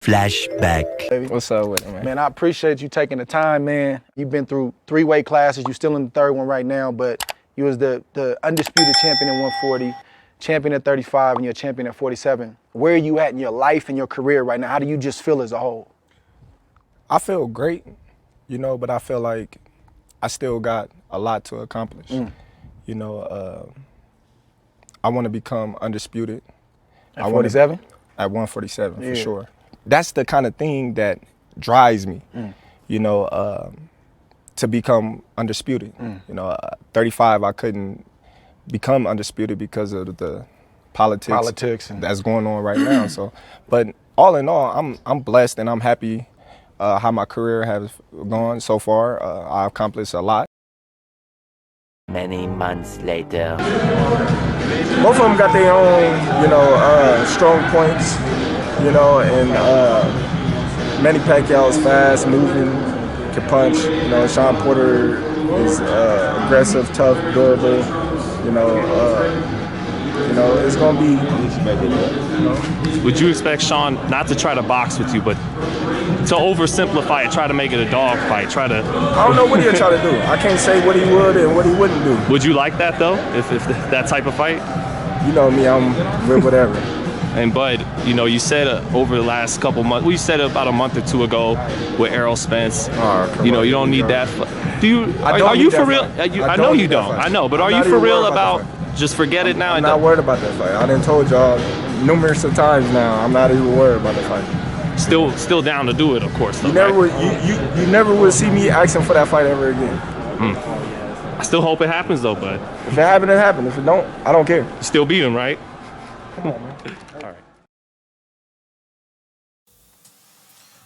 Flashback. Baby. What's up with it, man? Man, I appreciate you taking the time, man. You've been through 3 weight classes. You're still in the 3rd one right now, but you was the undisputed champion at 140, champion at 35, and you're a champion at 47. Where are you at in your life and your career right now? How do you just feel as a whole? I feel great, you know, but I feel like I still got a lot to accomplish. You know, I want to become undisputed. At 47? At 147, for sure. That's the kind of thing that drives me, you know, to become undisputed. You know, 35, I couldn't become undisputed because of the politics that's going on right now. So, but all in all, I'm blessed and I'm happy how my career has gone so far. I accomplished a lot. Many months later. Both of them got their own, you know, strong points, you know, and Manny Pacquiao is fast, moving, can punch. You know, Sean Porter is aggressive, tough, durable. You know, it's gonna be. You know. Would you expect Sean not to try to box with you, but to oversimplify it, try to make it a dog fight, I don't know what he'll try to do. I can't say what he would and what he wouldn't do. Would you like that though, if that type of fight? You know me, I'm with whatever. And Bud, you know, you said over the last couple months, well, you said about a month or 2 ago with Errol Spence, you know, you don't need that. Do you? Are you for real? I know you don't. I know, but are you for real about just forget it now? I'm not worried about that fight. I done told y'all numerous of times now. I'm not even worried about the fight. Still down to do it, of course. Though, you never would see me asking for that fight ever again. I still hope it happens though, Bud. If it happens, it happens. If it don't, I don't care. You still beat him, right? Come on, man. All right.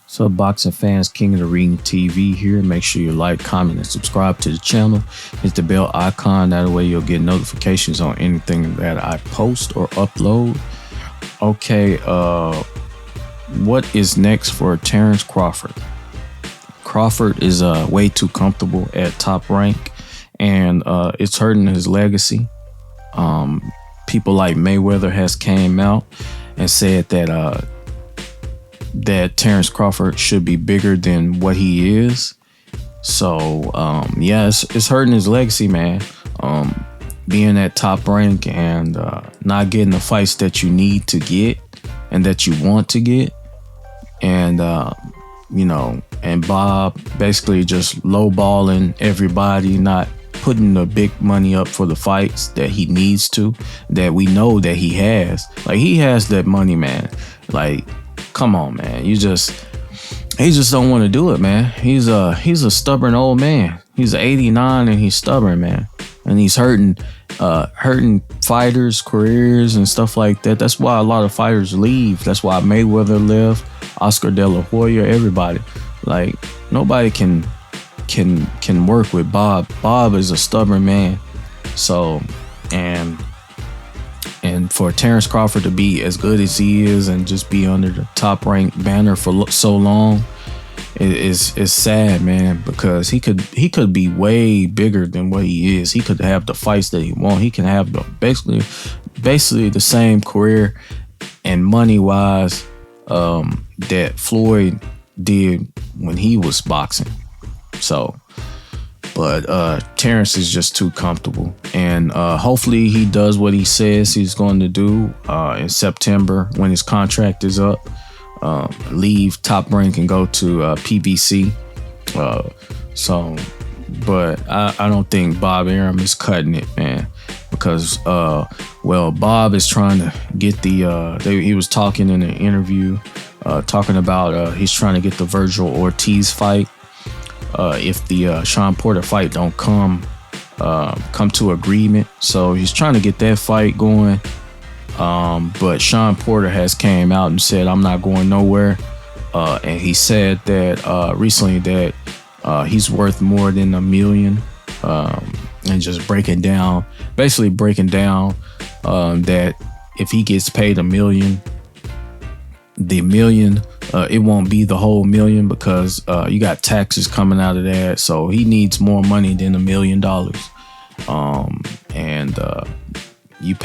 So boxing fans, King of the Ring TV here. Make sure you like, comment, and subscribe to the channel. Hit the bell icon. That way you'll get notifications on anything that I post or upload. Okay, what is next for Terrence Crawford? Crawford is way too comfortable at Top Rank, and it's hurting his legacy. People like Mayweather has came out and said that that Terrence Crawford should be bigger than what he is. So yeah, it's hurting his legacy, man. Being at Top Rank and not getting the fights that you need to get and that you want to get, and you know, and Bob basically just lowballing everybody, not putting the big money up for the fights that he needs to, that we know that he has. Like, he has that money, man. Like, come on, man. He just don't want to do it, man. He's a stubborn old man. He's 89 and he's stubborn, man. And he's hurting fighters' careers and stuff like that. That's why a lot of fighters leave. That's why Mayweather left, Oscar De La Hoya, everybody. Like, nobody can work with Bob. Bob is a stubborn man. So, and for Terrence Crawford to be as good as he is and just be under the Top Rank banner for so long is sad, man, because he could be way bigger than what he is. He could have the fights that he wants. He can have basically the same career and money wise that Floyd did when he was boxing. So, but Terrence is just too comfortable, and hopefully he does what he says he's going to do in September when his contract is up. Leave Top Rank and go to PBC. But I don't think Bob Arum is cutting it, man, because Bob is trying to get he was talking in an interview talking about he's trying to get the Virgil Ortiz fight. If the Sean Porter fight don't come to agreement, so he's trying to get that fight going. But Sean Porter has came out and said, I'm not going nowhere. And he said that recently that he's worth more than $1 million. And just basically breaking down that if he gets paid $1 million, it won't be the whole $1 million, because you got taxes coming out of that. So he needs more money than $1 million. And you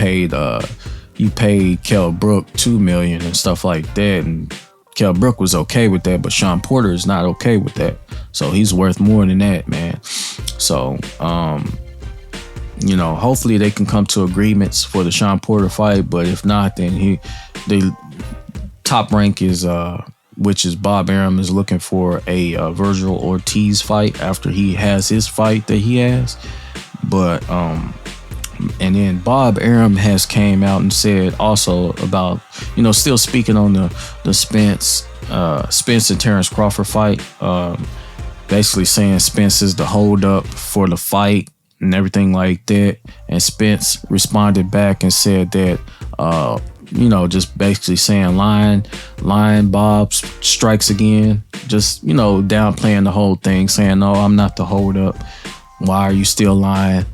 paid Kell Brook $2 million and stuff like that, and Kell Brook was okay with that, but Sean Porter is not okay with that. So he's worth more than that, man. So, hopefully they can come to agreements for the Sean Porter fight. But if not, then the Top Rank is, which is Bob Arum, is looking for a Virgil Ortiz fight after he has his fight that he has. But, and then Bob Arum has came out and said also about, still speaking on the Spence and Terrence Crawford fight, basically saying Spence is the holdup for the fight and everything like that. And Spence responded back and said that, just basically saying lying Bob strikes again, just, downplaying the whole thing, saying, no, I'm not the holdup. Why are you still lying?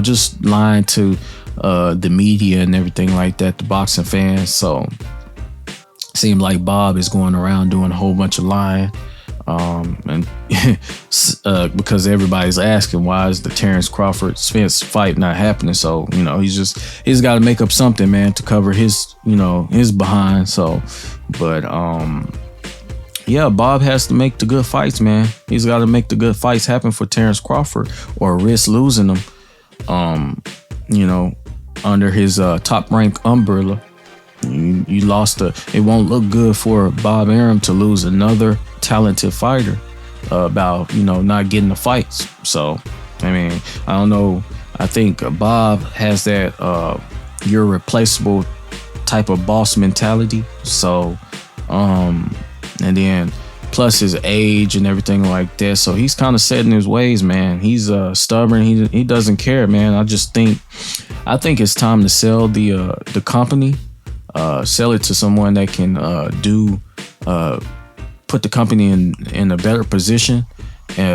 Just lying to the media and everything like that, the boxing fans. So seemed like Bob is going around doing a whole bunch of lying. And because everybody's asking why is the Terrence Crawford Spence fight not happening. So, he's got to make up something, man, to cover his behind. So, but, yeah, Bob has to make the good fights, man. He's got to make the good fights happen for Terrence Crawford or risk losing them, under his Top Rank umbrella. You lost it won't look good for Bob Arum to lose another talented fighter about, not getting the fights. So, I don't know. I think Bob has that you're replaceable type of boss mentality. So, and then plus his age and everything like that. So he's kind of set in his ways, man. He's stubborn. He doesn't care, man. I think it's time to sell the company, sell it to someone that can put the company in a better position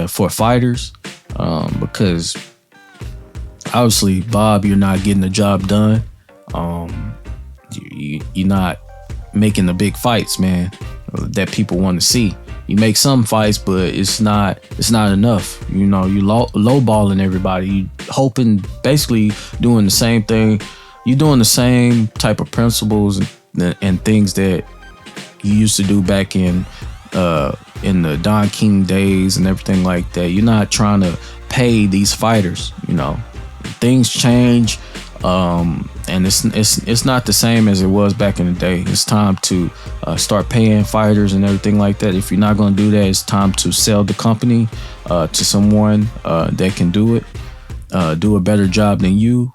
for fighters, because obviously, Bob, you're not getting the job done. You're not making the big fights, man, that people want to see. You make some fights, but it's not enough. You lowballing everybody. You hoping, basically doing the same thing. You're doing the same type of principles and things that you used to do back in the Don King days and everything like that. You're not trying to pay these fighters. Things change, and it's not the same as it was back in the day. It's time to start paying fighters and everything like that. If you're not going to do that, it's time to sell the company to someone that can do it, do a better job than you,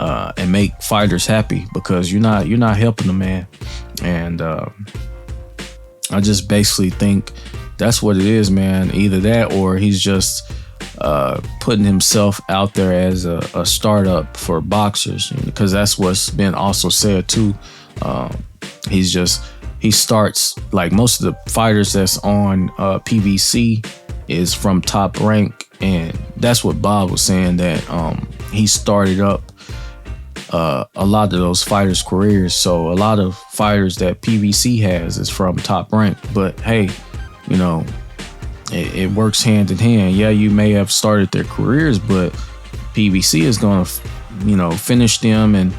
and make fighters happy, because you're not helping them, man. And I just basically think that's what it is, man. Either that or he's just putting himself out there as a startup for boxers, because that's what's been also said too. He starts, like most of the fighters that's on PVC is from Top Rank, and that's what Bob was saying, that he started up a lot of those fighters' careers. So a lot of fighters that PVC has is from Top Rank. But hey, it works hand in hand. Yeah, you may have started their careers, but PVC is going to, finish them and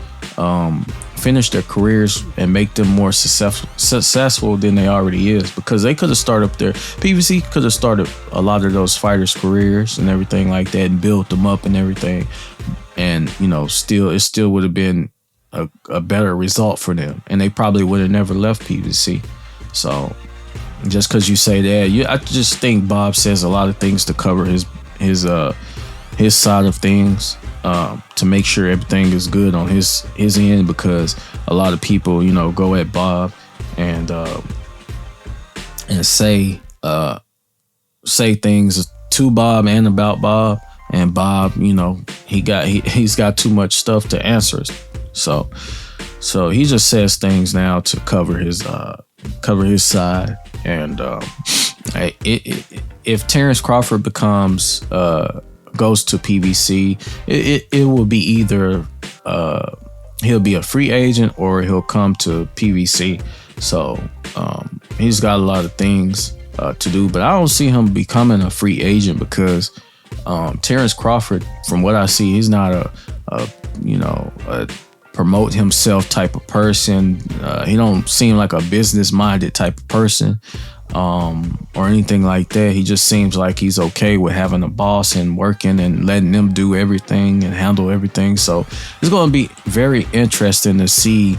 finish their careers and make them more successful than they already is, because they could have started up their PVC could have started a lot of those fighters' careers and everything like that and built them up and everything. And, it still would have been a better result for them. And they probably would have never left PVC. So just because you say that, I just think Bob says a lot of things to cover his side of things, to make sure everything is good on his end, because a lot of people, go at Bob and say things to Bob and about Bob. And Bob, he's got too much stuff to answer. So he just says things now to cover his side. And if Terrence Crawford goes to PVC, it will be either he'll be a free agent or he'll come to PVC. So he's got a lot of things to do, but I don't see him becoming a free agent, because Terrence Crawford, from what I see, he's not a promote himself type of person. He don't seem like a business minded type of person, or anything like that. He just seems like he's okay with having a boss and working and letting them do everything and handle everything. So it's going to be very interesting to see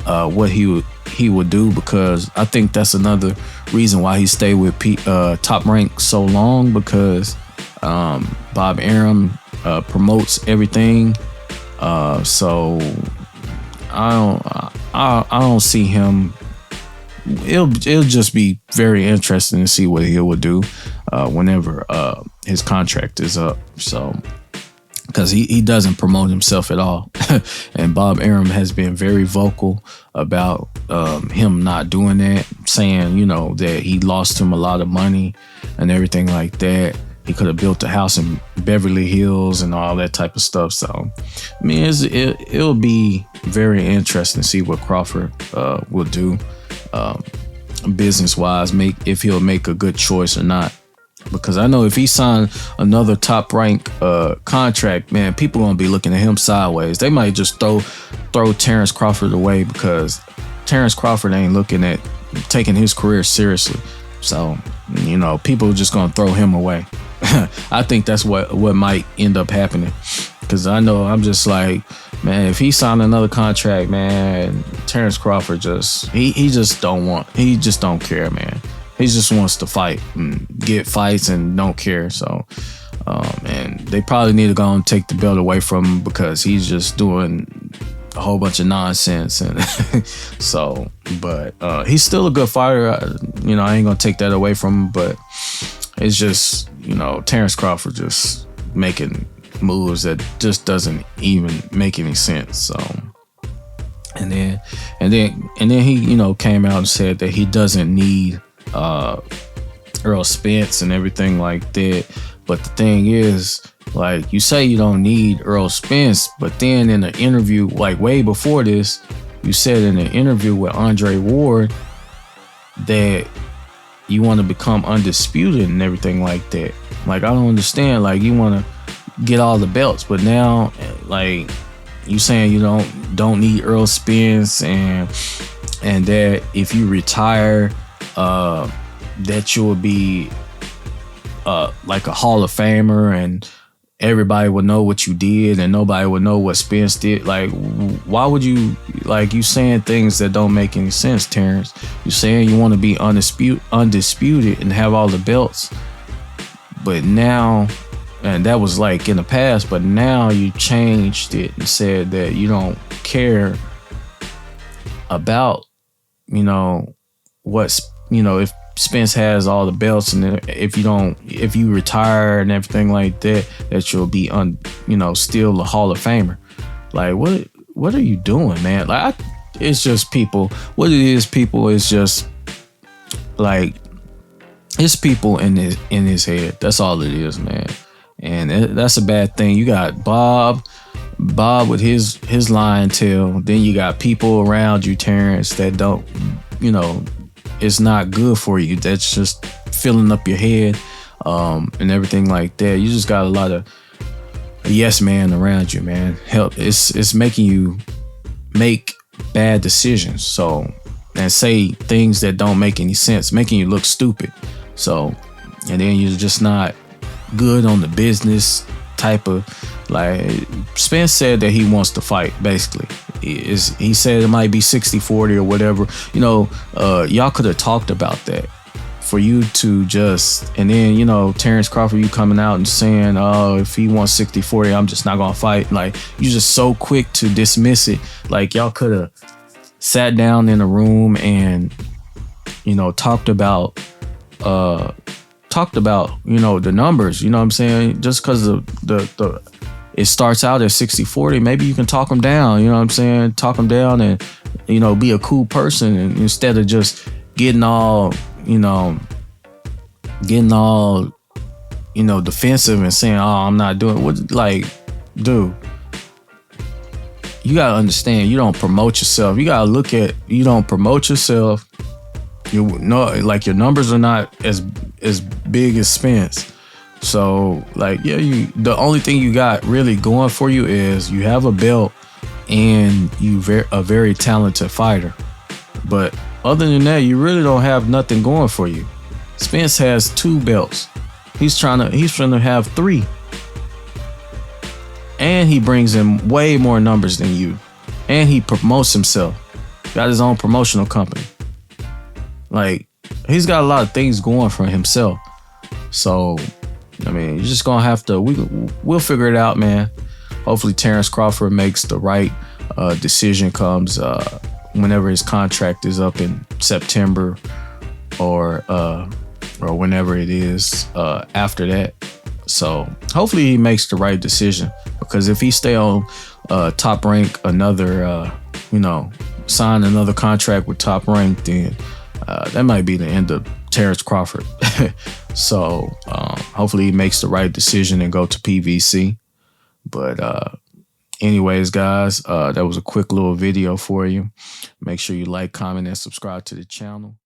what he would do, because I think that's another reason why he stayed with Top Rank so long, because Bob Arum promotes everything. So I don't see him. It'll just be very interesting to see what he would do whenever his contract is up. So, because he doesn't promote himself at all, and Bob Arum has been very vocal about him not doing that, saying, you know, that he lost him a lot of money and everything like that. He could have built a house in Beverly Hills and all that type of stuff. So, I mean, it'll be very interesting to see what Crawford will do business-wise, if he'll make a good choice or not. Because I know if he signed another Top Rank contract, man, people gonna be looking at him sideways. They might just throw Terrence Crawford away, because Terrence Crawford ain't looking at taking his career seriously. So, you know, people are just gonna throw him away. I think that's what might end up happening. Because I know, I'm just like, man, if he signed another contract, man, Terrence Crawford he just don't care, man. He just wants to fight and get fights and don't care. So, and they probably need to go and take the belt away from him, because he's just doing a whole bunch of nonsense. And so, but he's still a good fighter. You know, I ain't gonna take that away from him, but it's just, you know, Terrence Crawford just making moves that just doesn't even make any sense. So, and then he, you know, came out and said that he doesn't need Earl Spence and everything like that. But the thing is, like, you say you don't need Earl Spence, but then in an interview, like way before this, you said in an interview with Andre Ward that you want to become undisputed and everything like that. Like, I don't understand. Like, you want to get all the belts, but now, like, you saying you don't need Earl Spence, and that if you retire, that you will be like a Hall of Famer, and everybody would know what you did and nobody would know what Spence did. Like, why would you, like, you saying things that don't make any sense, Terrence? You saying you want to be undisputed and have all the belts, but now, and that was like in the past, but now you changed it and said that you don't care about, you know, if Spence has all the belts, and if you retire and everything like that, that you'll be still a Hall of Famer. Like, what are you doing, man? Like, it's just people. What it is, people, is just like, it's people in his head. That's all it is, man. And that's a bad thing. You got Bob with his lion tail. Then you got people around you, Terrence, that don't, it's not good for you. That's just filling up your head, and everything like that. You just got a lot of yes man around you, man. Help, it's making you make bad decisions. So, and say things that don't make any sense, making you look stupid. So, and then you're just not good on the business type of, like, Spence said that he wants to fight, basically. He said it might be 60-40 or whatever. Y'all could have talked about that. For you to just, and then, Terrence Crawford, you coming out and saying, oh, if he wants 60-40, I'm just not gonna fight. Like, you just so quick to dismiss it. Like, y'all could have sat down in a room and, talked about, the numbers, you know what I'm saying? Just because the it starts out at 60-40, maybe you can talk them down, you know what I'm saying? Talk them down and, be a cool person, and instead of just getting all defensive and saying, oh, I'm not doing what, like, dude, you gotta understand, you don't promote yourself. You gotta look at, you don't promote yourself. Like, your numbers are not as big as Spence. So, like, yeah, the only thing you got really going for you is you have a belt, and you a very talented fighter. But other than that, you really don't have nothing going for you. Spence has 2 belts. He's trying to have 3. And he brings in way more numbers than you. And he promotes himself. Got his own promotional company. Like, he's got a lot of things going for himself. So, I mean, you're just gonna have to. We'll figure it out, man. Hopefully, Terrence Crawford makes the right decision comes whenever his contract is up in September or whenever it is after that. So hopefully he makes the right decision, because if he stay on Top Rank sign another contract with Top Rank, then that might be the end of Terrence Crawford. So hopefully he makes the right decision and go to PVC. But anyways, guys, that was a quick little video for you. Make sure you like, comment, and subscribe to the channel.